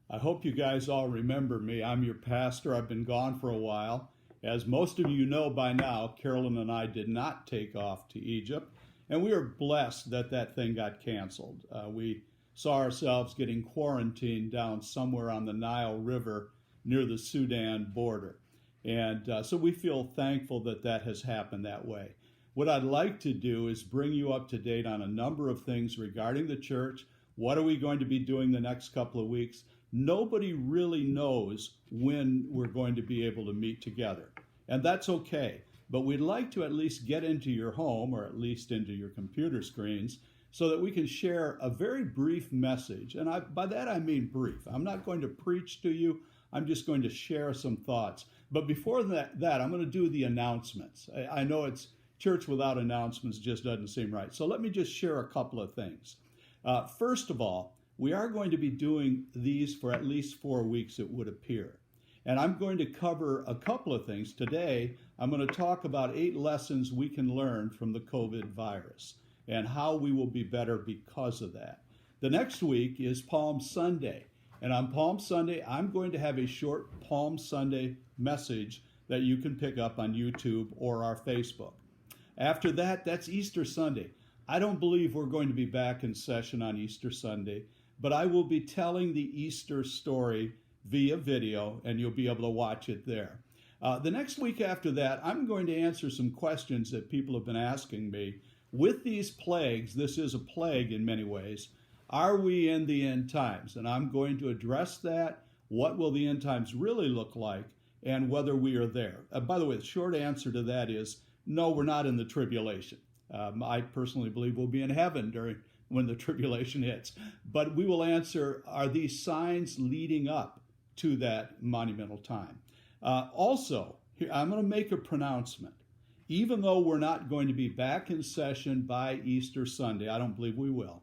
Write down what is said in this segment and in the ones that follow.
I hope you guys all remember me. I'm your pastor. I've been gone for a while. As most of you know by now, Carolyn and I did not take off to Egypt, and we are blessed that that thing got canceled. We saw ourselves getting quarantined down somewhere on the Nile River near the Sudan border. And so we feel thankful that that has happened that way. What I'd like to do is bring you up to date on a number of things regarding the church. What are we going to be doing the next couple of weeks? Nobody really knows when we're going to be able to meet together, and that's okay. But we'd like to at least get into your home, or at least into your computer screens, so that we can share a very brief message. And by that I mean brief. I'm not going to preach to you. I'm just going to share some thoughts. But before that I'm going to do the announcements. I know it's church without announcements just doesn't seem right. So let me just share a couple of things. First of all, we are going to be doing these for at least 4 weeks, it would appear. And I'm going to cover a couple of things. Today, I'm going to talk about 8 lessons we can learn from the COVID virus and how we will be better because of that. The next week is Palm Sunday. And on Palm Sunday, I'm going to have a short Palm Sunday message that you can pick up on YouTube or our Facebook. After that, that's Easter Sunday. I don't believe we're going to be back in session on Easter Sunday, but I will be telling the Easter story via video, and you'll be able to watch it there. The next week after that, I'm going to answer some questions that people have been asking me. With these plagues, this is a plague in many ways, are we in the end times? And I'm going to address that. What will the end times really look like, and whether we are there? By the way, the short answer to that is no, we're not in the tribulation. I personally believe we'll be in heaven when the tribulation hits. But we will answer, are these signs leading up to that monumental time? Also, here, I'm going to make a pronouncement. Even though we're not going to be back in session by Easter Sunday, I don't believe we will.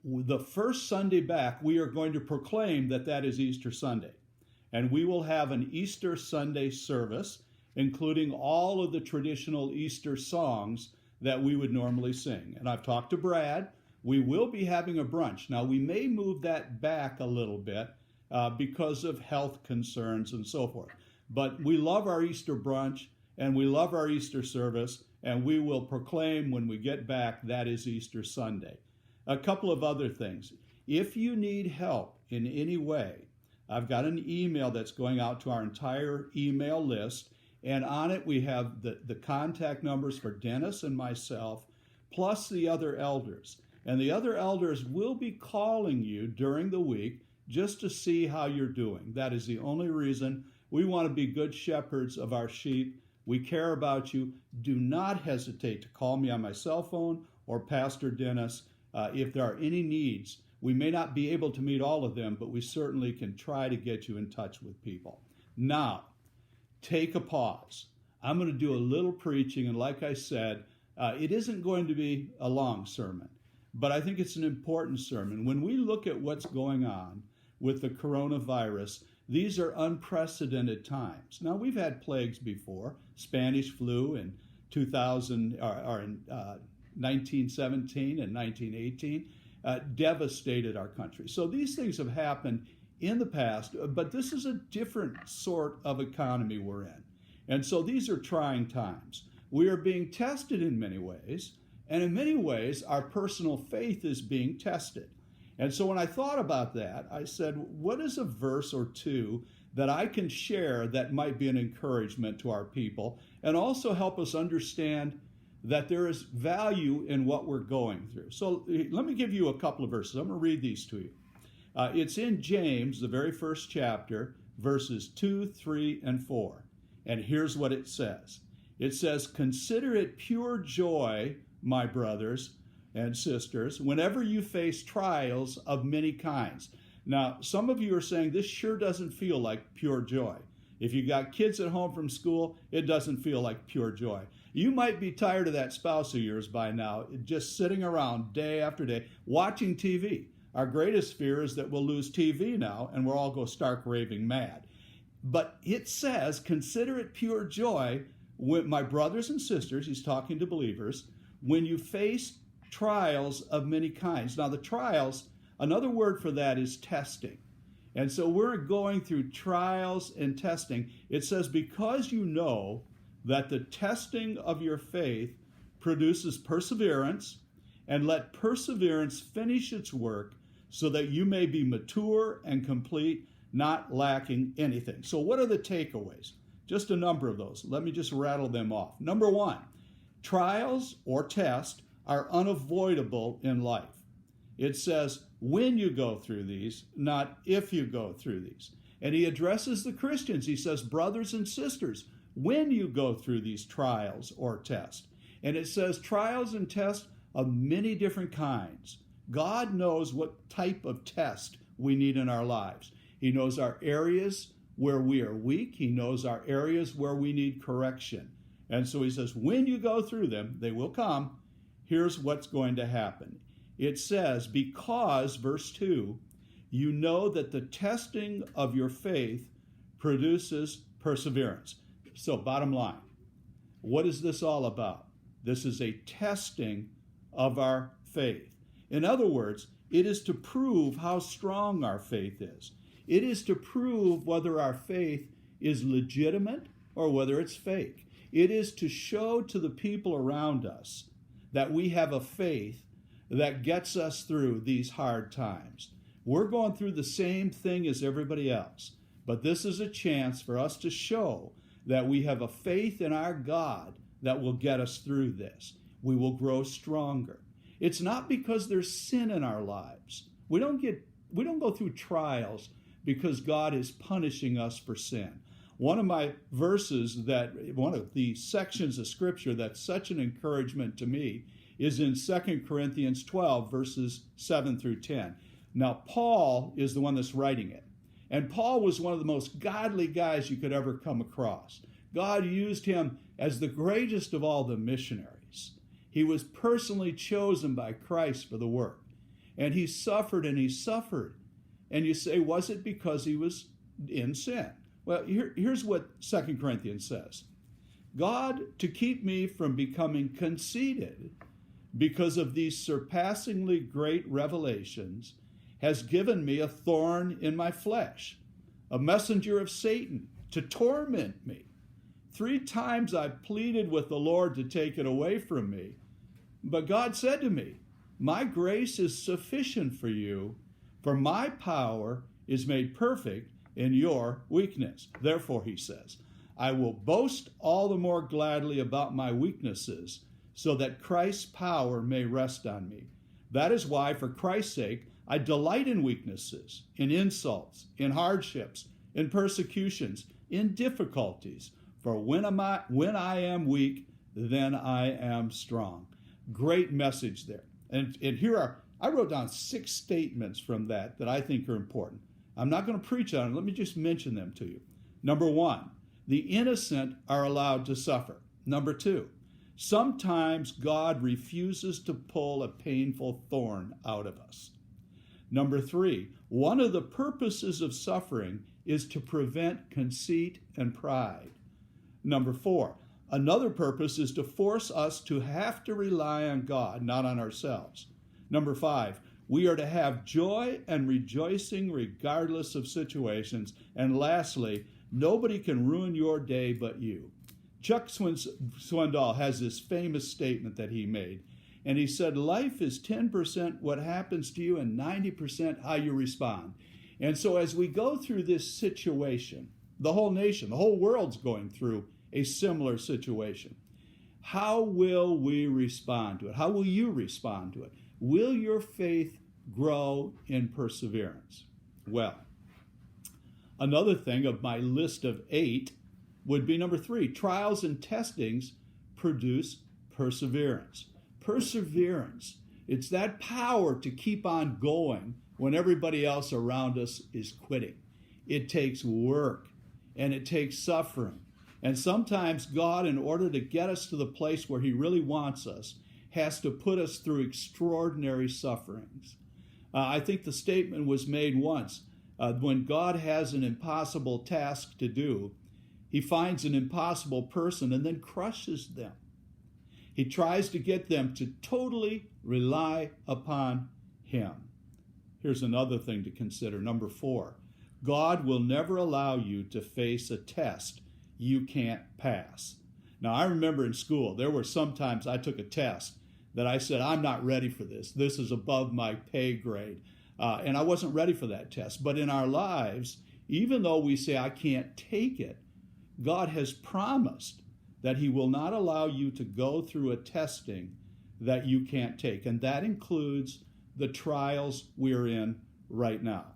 The first Sunday back, we are going to proclaim that that is Easter Sunday. And we will have an Easter Sunday service, including all of the traditional Easter songs that we would normally sing. And I've talked to Brad. We will be having a brunch. Now, we may move that back a little bit because of health concerns and so forth. But we love our Easter brunch, and we love our Easter service, and we will proclaim when we get back that is Easter Sunday. A couple of other things. If you need help in any way, I've got an email that's going out to our entire email list, and on it we have the contact numbers for Dennis and myself, plus the other elders. And the other elders will be calling you during the week just to see how you're doing. That is the only reason. We want to be good shepherds of our sheep. We care about you. Do not hesitate to call me on my cell phone or Pastor Dennis if there are any needs. We may not be able to meet all of them, but we certainly can try to get you in touch with people. Now, take a pause. I'm going to do a little preaching, and like I said, it isn't going to be a long sermon, but I think it's an important sermon. When we look at what's going on with the coronavirus, these are unprecedented times. Now, we've had plagues before. Spanish flu in 2000 or in 1917 and 1918 devastated our country. So these things have happened in the past, but this is a different sort of economy we're in. And so these are trying times. We are being tested in many ways, and in many ways, our personal faith is being tested. And so when I thought about that, I said, what is a verse or two that I can share that might be an encouragement to our people and also help us understand that there is value in what we're going through? So let me give you a couple of verses. I'm going to read these to you. It's in James, the very first chapter, verses 2, 3, and 4. And here's what it says. It says, "Consider it pure joy, my brothers and sisters, whenever you face trials of many kinds." Now, some of you are saying this sure doesn't feel like pure joy. If you got kids at home from school, it doesn't feel like pure joy. You might be tired of that spouse of yours by now, just sitting around day after day, watching TV. Our greatest fear is that we'll lose TV now and we'll all go stark raving mad. But it says, consider it pure joy, when, my brothers and sisters, he's talking to believers, when you face trials of many kinds. Now the trials, another word for that is testing. And so we're going through trials and testing. It says, because you know that the testing of your faith produces perseverance, and let perseverance finish its work so that you may be mature and complete, not lacking anything. So what are the takeaways? Just a number of those. Let me just rattle them off. Number one, trials or tests are unavoidable in life. It says when you go through these, not if you go through these. And he addresses the Christians. He says, brothers and sisters, when you go through these trials or tests. And it says trials and tests of many different kinds. God knows what type of test we need in our lives. He knows our areas where we are weak. He knows our areas where we need correction. And so he says, when you go through them, they will come. Here's what's going to happen. It says, because, verse 2, you know that the testing of your faith produces perseverance. So bottom line, what is this all about? This is a testing of our faith. In other words, it is to prove how strong our faith is. It is to prove whether our faith is legitimate or whether it's fake. It is to show to the people around us that we have a faith that gets us through these hard times. We're going through the same thing as everybody else, but this is a chance for us to show that we have a faith in our God that will get us through this. We will grow stronger. It's not because there's sin in our lives. We don't go through trials because God is punishing us for sin. One of my verses one of the sections of Scripture that's such an encouragement to me is in 2 Corinthians 12, verses 7 through 10. Now, Paul is the one that's writing it. And Paul was one of the most godly guys you could ever come across. God used him as the greatest of all the missionaries. He was personally chosen by Christ for the work. And he suffered and he suffered. And you say, was it because he was in sin? Well, here's what 2 Corinthians says. God, to keep me from becoming conceited because of these surpassingly great revelations, has given me a thorn in my flesh, a messenger of Satan to torment me. 3 times I pleaded with the Lord to take it away from me. But God said to me, my grace is sufficient for you, for my power is made perfect in your weakness. Therefore, he says, I will boast all the more gladly about my weaknesses, so that Christ's power may rest on me. That is why, for Christ's sake, I delight in weaknesses, in insults, in hardships, in persecutions, in difficulties. For when I am weak, then I am strong. Great message there. And here I wrote down 6 statements from that I think are important. I'm not going to preach on it. Let me just mention them to you. Number 1, the innocent are allowed to suffer. Number 2, sometimes God refuses to pull a painful thorn out of us. Number 3, one of the purposes of suffering is to prevent conceit and pride. Number 4, another purpose is to force us to have to rely on God, not on ourselves. Number 5, we are to have joy and rejoicing regardless of situations. And lastly, nobody can ruin your day but you. Chuck Swindoll has this famous statement that he made. And he said, life is 10% what happens to you and 90% how you respond. And so as we go through this situation, the whole nation, the whole world's going through a similar situation. How will we respond to it? How will you respond to it? Will your faith grow in perseverance? Well, another thing of my list of 8 would be number 3. Trials and testings produce perseverance. Perseverance. It's that power to keep on going when everybody else around us is quitting. It takes work and it takes suffering. And sometimes God, in order to get us to the place where he really wants us, has to put us through extraordinary sufferings. I think the statement was made once, when God has an impossible task to do, he finds an impossible person and then crushes them. He tries to get them to totally rely upon him. Here's another thing to consider. Number 4, God will never allow you to face a test you can't pass. Now, I remember in school, there were some times I took a test that I said, I'm not ready for this. This is above my pay grade. And I wasn't ready for that test. But in our lives, even though we say, I can't take it, God has promised that he will not allow you to go through a testing that you can't take. And that includes the trials we're in right now.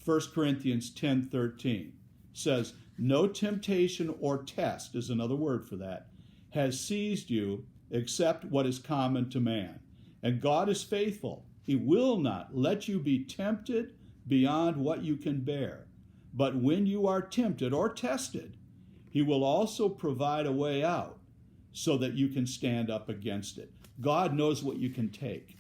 1 Corinthians 10:13 says, no temptation or test, is another word for that, has seized you except what is common to man. And God is faithful. He will not let you be tempted beyond what you can bear. But when you are tempted or tested, he will also provide a way out so that you can stand up against it. God knows what you can take.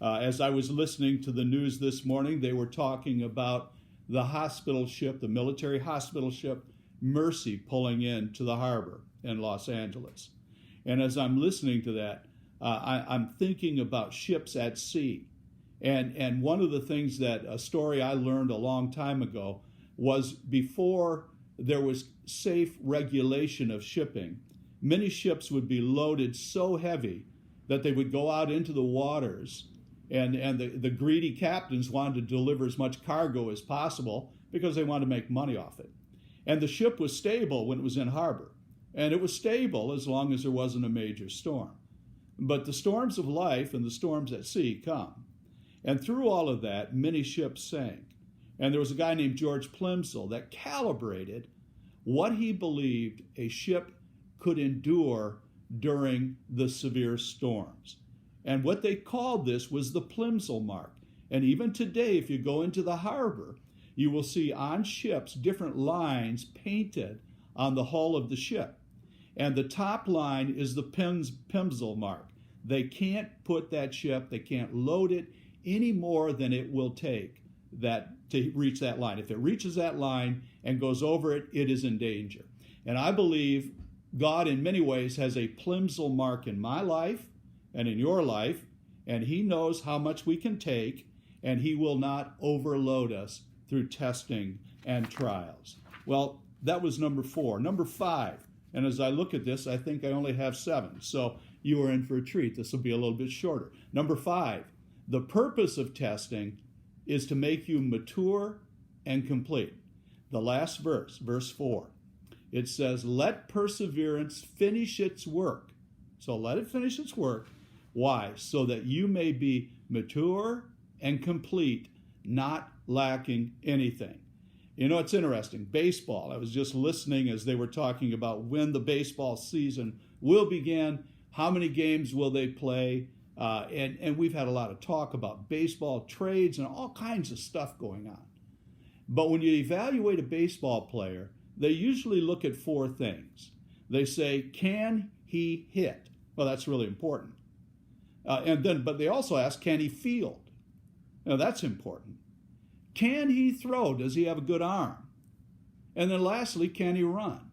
As I was listening to the news this morning, they were talking about the hospital ship, the military hospital ship, Mercy, pulling into the harbor in Los Angeles. And as I'm listening to that, I'm thinking about ships at sea. And one of the things that a story I learned a long time ago was before there was safe regulation of shipping, many ships would be loaded so heavy that they would go out into the waters, and the greedy captains wanted to deliver as much cargo as possible because they wanted to make money off it. And the ship was stable when it was in harbor, and it was stable as long as there wasn't a major storm. But the storms of life and the storms at sea come. And through all of that, many ships sank. And there was a guy named George Plimsoll that calibrated what he believed a ship could endure during the severe storms. And what they called this was the Plimsoll mark. And even today, if you go into the harbor, you will see on ships different lines painted on the hull of the ship. And the top line is the Plimsoll mark. They can't put that ship, they can't load it any more than it will take that to reach that line. If it reaches that line and goes over it, it is in danger. And I believe God in many ways has a Plimsoll mark in my life and in your life, and he knows how much we can take, and he will not overload us through testing and trials. Well, that was number 4. Number 5, and as I look at this, I think I only have 7, so you are in for a treat. This will be a little bit shorter. Number 5, the purpose of testing is to make you mature and complete. The last verse, verse 4, it says, let perseverance finish its work. So let it finish its work. Why? So that you may be mature and complete, not lacking anything. You know, it's interesting. Baseball, I was just listening as they were talking about when the baseball season will begin, how many games will they play, and we've had a lot of talk about baseball trades and all kinds of stuff going on. But when you evaluate a baseball player, they usually look at 4 things. They say, can he hit? Well, that's really important. But they also ask, can he field? Now, that's important. Can he throw? Does he have a good arm? And then lastly, can he run?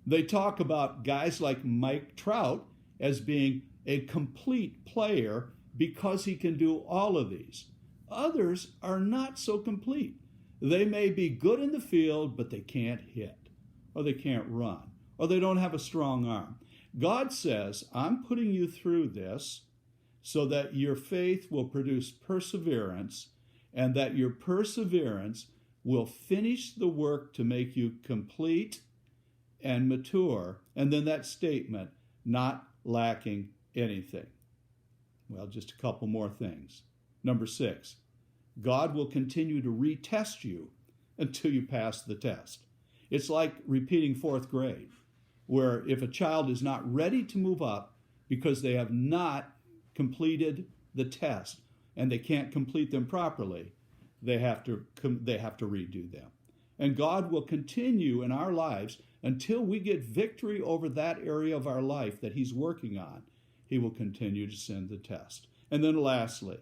They talk about guys like Mike Trout as being a complete player because he can do all of these. Others are not so complete. They may be good in the field, but they can't hit, or they can't run, or they don't have a strong arm. God says, I'm putting you through this so that your faith will produce perseverance, and that your perseverance will finish the work to make you complete and mature. And then that statement, not lacking anything. Well, just a couple more things. Number 6, God will continue to retest you until you pass the test. It's like repeating 4th grade, where if a child is not ready to move up because they have not completed the test and they can't complete them properly, they have to redo them. And God will continue in our lives until we get victory over that area of our life that he's working on. He will continue to send the test. And then lastly,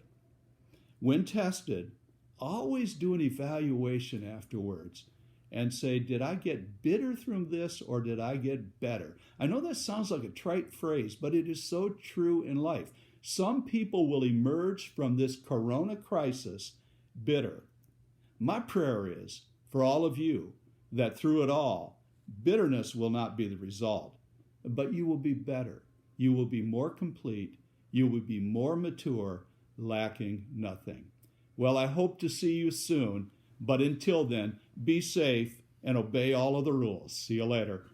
when tested, always do an evaluation afterwards and say, did I get bitter from this or did I get better? I know that sounds like a trite phrase, but it is so true in life. Some people will emerge from this corona crisis bitter. My prayer is for all of you that through it all, bitterness will not be the result, but you will be better. You will be more complete. You will be more mature, lacking nothing. Well, I hope to see you soon, but until then, be safe and obey all of the rules. See you later.